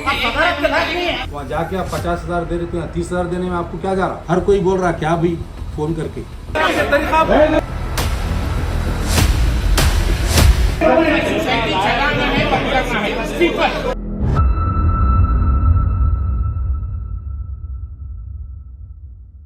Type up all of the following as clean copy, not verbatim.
वहाँ जाके आप 50,000 दे रहे थे, 30,000 देने में आपको क्या जा रहा? हर कोई बोल रहा क्या भाई फोन करके।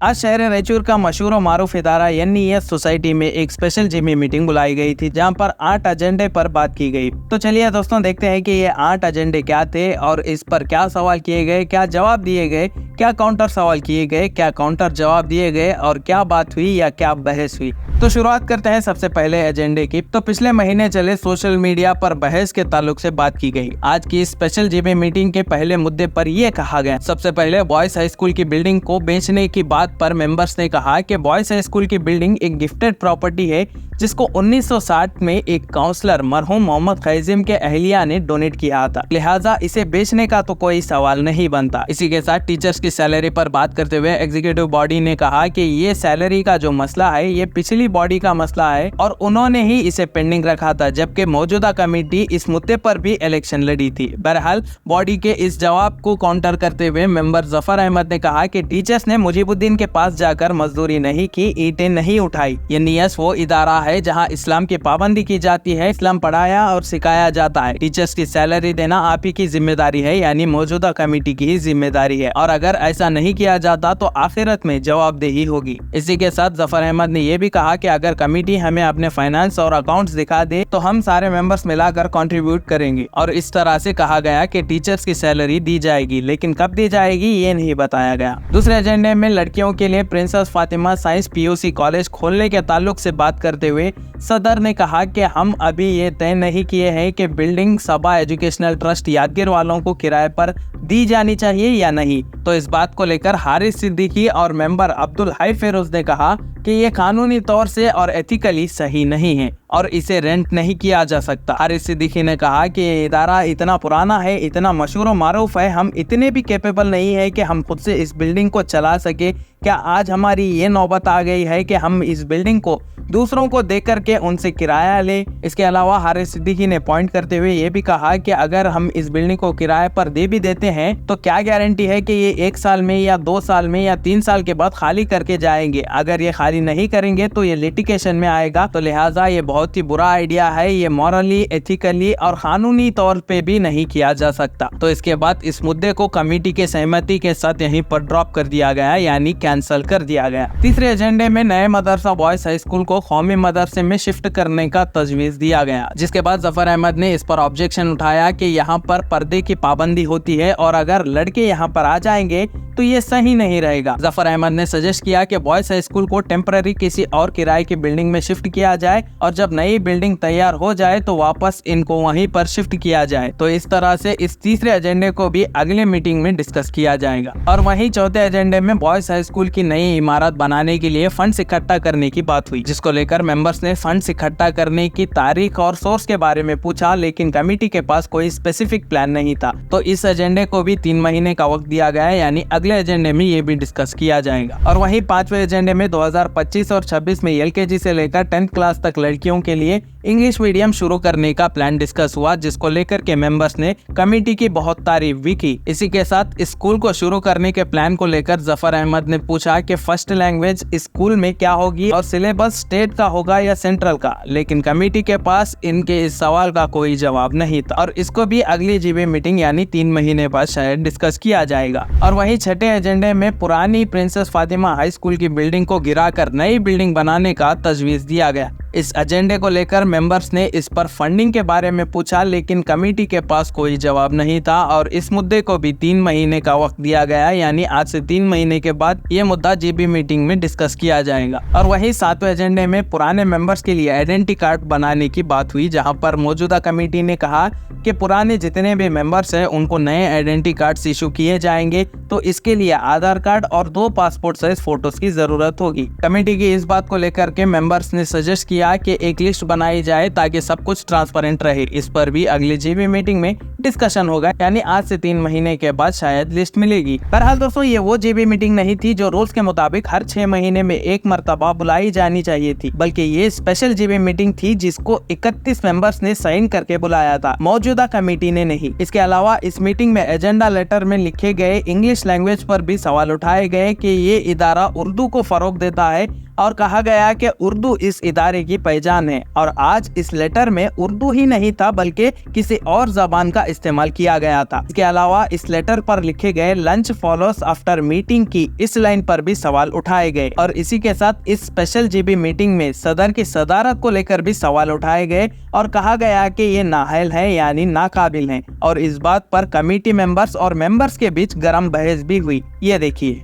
आज शहर रायचूर का मशहूर और मारूफ इदारा NES सोसाइटी में एक स्पेशल जिमी मीटिंग बुलाई गई थी, जहां पर 8 एजेंडे पर बात की गई। तो चलिए दोस्तों देखते हैं कि ये 8 एजेंडे क्या थे और इस पर क्या सवाल किए गए, क्या जवाब दिए गए, क्या काउंटर सवाल किए गए, क्या काउंटर जवाब दिए गए और क्या बात हुई या क्या बहस हुई। तो शुरुआत करते हैं सबसे पहले एजेंडे की। तो पिछले महीने चले सोशल मीडिया पर बहस के ताल्लुक से बात की गई। आज की स्पेशल जिमी मीटिंग के पहले मुद्दे पर यह कहा गया, सबसे पहले बॉयज हाई स्कूल की बिल्डिंग को बेचने की बात पर मेंबर्स ने कहा कि बॉयज हाई स्कूल की बिल्डिंग एक गिफ्टेड प्रॉपर्टी है जिसको 1960 में एक काउंसलर मरहूम मोहम्मद खैजिम के अहलिया ने डोनेट किया था, लिहाजा इसे बेचने का तो कोई सवाल नहीं बनता। इसी के साथ टीचर्स की सैलरी पर बात करते हुए एग्जीक्यूटिव बॉडी ने कहा कि ये सैलरी का जो मसला है ये पिछली बॉडी का मसला है और उन्होंने ही इसे पेंडिंग रखा था, जबकि मौजूदा कमेटी इस मुद्दे पर भी इलेक्शन लड़ी थी। बहरहाल बॉडी के इस जवाब को काउंटर करते हुए मेंबर जफर अहमद ने कहा कि टीचर्स ने मुजीबुद्दीन के पास जाकर मजदूरी नहीं की, ईंटें नहीं उठाई। ये NES वो इदारा है जहां इस्लाम की पाबंदी की जाती है, इस्लाम पढ़ाया और सिखाया जाता है। टीचर्स की सैलरी देना आप ही की जिम्मेदारी है, यानी मौजूदा कमेटी की ही जिम्मेदारी है और अगर ऐसा नहीं किया जाता तो आखिरत में जवाबदेही होगी। इसी के साथ जफर अहमद ने यह भी कहा कि अगर कमेटी हमें अपने फाइनेंस और अकाउंट्स दिखा दे तो हम सारे मेंबर्स मिलाकर कंट्रीब्यूट करेंगे और इस तरह से कहा गया कि टीचर्स की सैलरी दी जाएगी, लेकिन कब दी जाएगी ये नहीं बताया गया। दूसरे एजेंडे में लड़कियों के लिए princess Fatima science PUC college खोलने के ताल्लुक से बात करते हुए सदर ने कहा कि हम अभी ये तय नहीं किए हैं कि बिल्डिंग सबा एजुकेशनल ट्रस्ट यादगिर वालों को किराए पर दी जानी चाहिए या नहीं। तो इस बात को लेकर हारिस सिद्दीकी और मेंबर अब्दुल हाई फेरोज ने कहा कि ये कानूनी तौर से और एथिकली सही नहीं है और इसे रेंट नहीं किया जा सकता। हारिस सिद्दीकी ने कहा कि ये इदारा इतना पुराना है, इतना मशहूर और मारूफ है, हम इतने भी कैपेबल नहीं है कि हम खुद से इस बिल्डिंग को चला सके। क्या आज हमारी ये नौबत आ गई है कि हम इस बिल्डिंग को दूसरों को दे करके उनसे किराया ले। इसके अलावा हारिस सिद्दीकी ने पॉइंट करते हुए ये भी कहा कि अगर हम इस बिल्डिंग को किराए पर दे भी देते हैं तो क्या गारंटी है कि ये 1 साल में या 2 साल में या 3 साल के बाद खाली करके जाएंगे। अगर ये खाली नहीं करेंगे तो ये लिटिगेशन में आएगा, तो लिहाजा ये बहुत ही बुरा आइडिया है। ये मॉरली, एथिकली और कानूनी तौर पे भी नहीं किया जा सकता। तो इसके बाद इस मुद्दे को कमेटी के सहमति के साथ यहीं पर ड्रॉप कर दिया गया, यानी कैंसिल कर दिया गया। तीसरे एजेंडे में नए मदरसा बॉयज हाई स्कूल को कौमी मदरसे में शिफ्ट करने का तजवीज दिया गया, जिसके बाद जफर अहमद ने इस पर ऑब्जेक्शन उठाया कि यहाँ पर पर्दे की पाबंदी होती है और अगर लड़के यहाँ पर आ जाएंगे तो ये सही नहीं रहेगा। जफर अहमद ने सजेस्ट किया कि बॉयज हाई स्कूल को टेम्पररी किसी और किराए की बिल्डिंग में शिफ्ट किया जाए और जब नई बिल्डिंग तैयार हो जाए तो वापस इनको वहीं पर शिफ्ट किया जाए। तो इस तरह से इस तीसरे एजेंडे को भी अगले मीटिंग में डिस्कस किया जाएगा। और वहीं चौथे एजेंडे में बॉयज हाई स्कूल की नई इमारत बनाने के लिए फंड्स इकट्ठा करने की बात हुई, जिसको लेकर मेंबर्स ने फंड्स इकट्ठा करने की तारीख और सोर्स के बारे में पूछा, लेकिन कमेटी के पास कोई स्पेसिफिक प्लान नहीं था। तो इस एजेंडे को भी 3 महीने का वक्त दिया गया है, यानी अगले एजेंडे में ये भी डिस्कस किया जाएगा। और वहीं 5वें एजेंडे में 2025 और 26 में LKG से लेकर 10th क्लास तक लड़कियों के लिए इंग्लिश मीडियम शुरू करने का प्लान डिस्कस हुआ, जिसको लेकर के मेंबर्स ने कमेटी की बहुत तारीफ भी की। इसी के साथ स्कूल को शुरू करने के प्लान को लेकर जफर अहमद ने पूछा कि फर्स्ट लैंग्वेज स्कूल में क्या होगी और सिलेबस स्टेट का होगा या सेंट्रल का, लेकिन कमेटी के पास इनके इस सवाल का कोई जवाब नहीं था और इसको भी अगली GB मीटिंग यानी 3 महीने बाद शायद डिस्कस किया जाएगा। और वहीं छठे एजेंडे में पुरानी प्रिंसेस फातिमा हाई स्कूल की बिल्डिंग को गिराकर नई बिल्डिंग बनाने का तजवीज दिया गया। इस एजेंडे को लेकर मेंबर्स ने इस पर फंडिंग के बारे में पूछा, लेकिन कमेटी के पास कोई जवाब नहीं था और इस मुद्दे को भी 3 महीने का वक्त दिया गया, यानी आज से 3 महीने के बाद ये मुद्दा GB मीटिंग में डिस्कस किया जाएगा। और वहीं 7वें एजेंडे में पुराने मेंबर्स के लिए आइडेंटिटी कार्ड बनाने की बात हुई, जहां पर मौजूदा कमेटी ने कहा कि पुराने जितने भी मेंबर्स हैं उनको नए आइडेंटिटी कार्ड इशू किए जाएंगे, तो इसके लिए आधार कार्ड और 2 पासपोर्ट साइज फोटोज की जरूरत होगी। कमेटी की इस बात को लेकर के मेंबर्स ने सजेस्ट किया किया कि एक लिस्ट बनाई जाए ताकि सब कुछ ट्रांसपेरेंट रहे। इस पर भी अगली जीबी मीटिंग में डिस्कशन होगा, यानी आज से 3 महीने के बाद शायद लिस्ट मिलेगी। बहरहाल दोस्तों, ये वो जीबी मीटिंग नहीं थी जो रूल्स के मुताबिक हर 6 महीने में एक मर्तबा बुलाई जानी चाहिए थी, बल्कि ये स्पेशल जीबी मीटिंग थी जिसको 31 मेंबर्स ने साइन करके बुलाया था, मौजूदा कमेटी ने नहीं। इसके अलावा इस मीटिंग में एजेंडा लेटर में लिखे गए इंग्लिश लैंग्वेज पर भी सवाल उठाए गए कि ये इदारा उर्दू को फरोग देता है और कहा गया कि उर्दू इस इदारे की पहचान है। और आज इस लेटर में उर्दू ही नहीं था बल्कि किसी और जबान का इस्तेमाल किया गया था। इसके अलावा इस लेटर पर लिखे गए लंच फॉलोस आफ्टर मीटिंग की इस लाइन पर भी सवाल उठाए गए। और इसी के साथ इस स्पेशल जीबी मीटिंग में सदर की सदारत को लेकर भी सवाल उठाए गए और कहा गया कि ये नाअहल है, यानी नाकाबिल है। और इस बात पर कमेटी मेंबर्स और मेंबर्स के बीच गर्म बहस भी हुई। ये देखिए।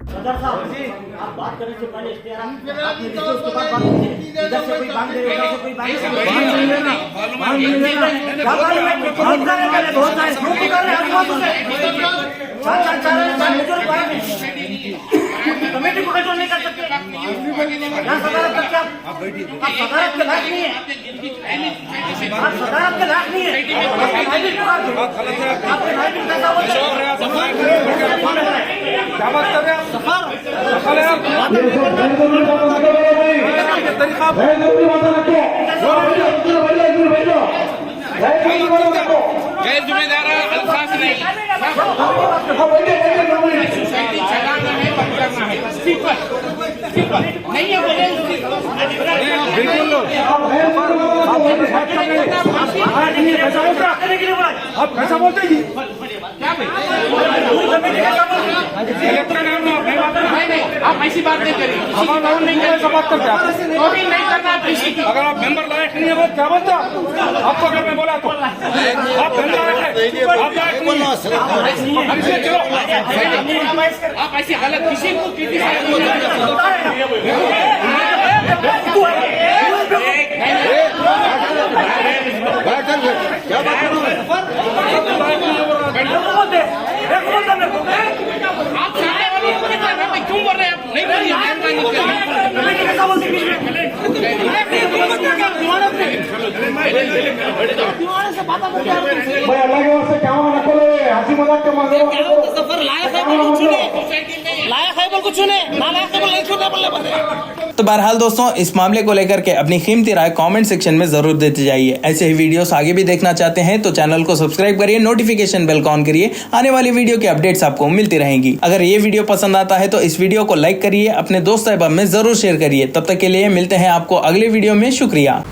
आप बात करने से पहले इख्तियार आपने देखिए, उसके बाद बात कीजिए। इधर से कोई बांध दे, उधर से कोई बांध दे, नहीं लेना, बांध नहीं लेना। क्या बात है? बहुत सारे पहले बहुत सारे क्यों कर रहे हैं आप? चार मुझे कमेटी को कंट्रोल नहीं कर सकते। यहाँ सदारत करके आप सदारत के लायक नहीं है, आप सदारत के लायक नहीं है। आपके नायब कैसा बोलते क्या बात कर रहे हैं गैर जिम्मेदार अल्फाज नहीं, सोसाइटी चलाना है, बंद करना है, नहीं है बोले बिल्कुल। आप कैसा बोलते हैं? आप ऐसी बात नहीं करिए, बात करते नहीं करना। अगर आप मेंबर लायक नहीं है वो क्या बोलते आपको? अगर मैं बोला तो आप आप ऐसी हालत किसी को आप क्यों बोल रहे हैं? आप नहीं तो बहरहाल दोस्तों, इस मामले को लेकर के अपनी कीमती राय कमेंट सेक्शन में जरूर देते जाइए। ऐसे ही वीडियोस आगे भी देखना चाहते हैं तो चैनल को सब्सक्राइब करिए, नोटिफिकेशन बेल ऑन करिए, आने वाली वीडियो की अपडेट्स आपको मिलती रहेंगी। अगर ये वीडियो पसंद आता है तो इस वीडियो को लाइक करिए, अपने दोस्त साहिबान में जरूर शेयर करिए। तब तक के लिए मिलते हैं आपको अगले वीडियो में। शुक्रिया।